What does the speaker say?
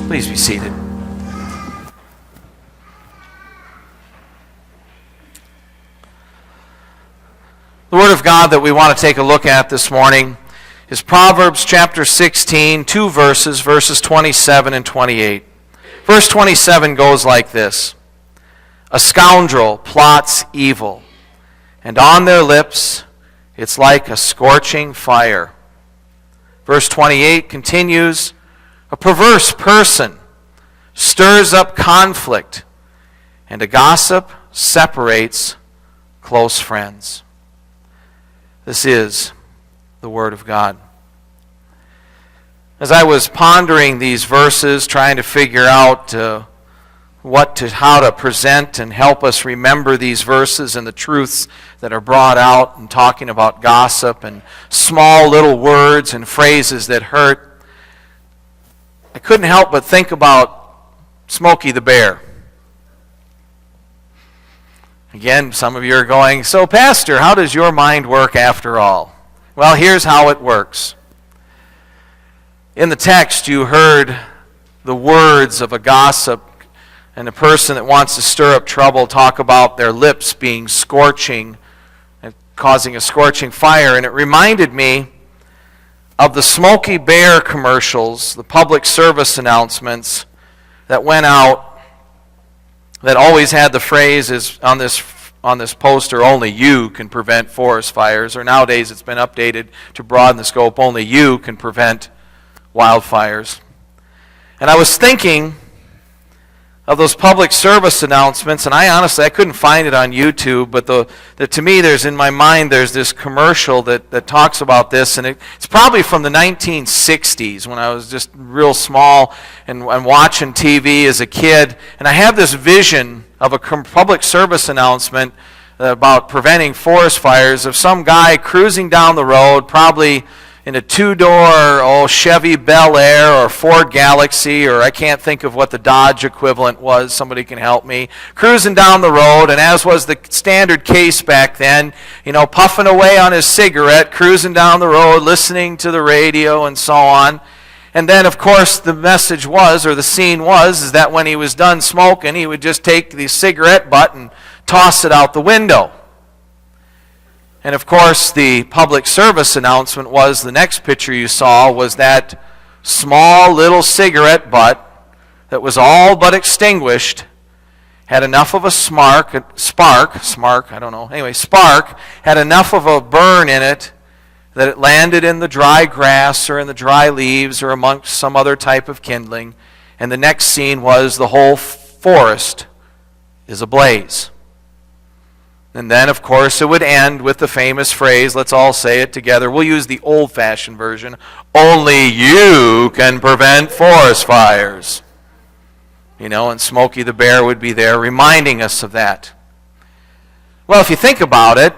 Please be seated. The Word of God that we want to take a look at this morning is Proverbs chapter 16, two verses, verses 27 and 28. Verse 27 goes like this: "A scoundrel plots evil, and on their lips it's like a scorching fire." Verse 28 continues, "A perverse person stirs up conflict, and a gossip separates close friends." This is the Word of God. As I was pondering these verses, trying to figure out how to present and help us remember these verses and the truths that are brought out, and talking about gossip and small little words and phrases that hurt, I couldn't help but think about Smokey the Bear. Again, some of you are going, "So, Pastor, how does your mind work after all?" Well, here's how it works. In the text, you heard the words of a gossip and a person that wants to stir up trouble talk about their lips being scorching and causing a scorching fire. And it reminded me of the Smokey Bear commercials, the public service announcements that went out that always had the phrase is on this poster, "Only you can prevent forest fires," or nowadays it's been updated to broaden the scope, "Only you can prevent wildfires." And I was thinking of those public service announcements, and I couldn't find it on YouTube, but to me, in my mind, there's this commercial that talks about this, and it's probably from the 1960s when I was just real small and watching TV as a kid, and I have this vision of a public service announcement about preventing forest fires of some guy cruising down the road, probably in a two-door Chevy Bel Air or Ford Galaxy, or I can't think of what the Dodge equivalent was. Somebody can help me. Cruising down the road, and as was the standard case back then, puffing away on his cigarette, cruising down the road, listening to the radio and so on. And then, of course, the message was, or the scene was, is that when he was done smoking, he would just take the cigarette butt and toss it out the window. And of course, the public service announcement was, the next picture you saw was that small little cigarette butt that was all but extinguished, had enough of a spark, had enough of a burn in it that it landed in the dry grass or in the dry leaves or amongst some other type of kindling. And the next scene was the whole forest is ablaze. And then, of course, it would end with the famous phrase, let's all say it together. We'll use the old-fashioned version. "Only you can prevent forest fires." And Smokey the Bear would be there reminding us of that. Well, if you think about it,